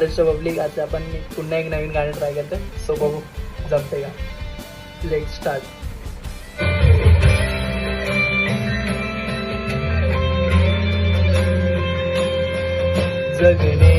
Maharashtra public. आज आपण पुन्हा एक नवीन गाणं ट्राय करतोय. सो बघू जमते का. Let start. जगणे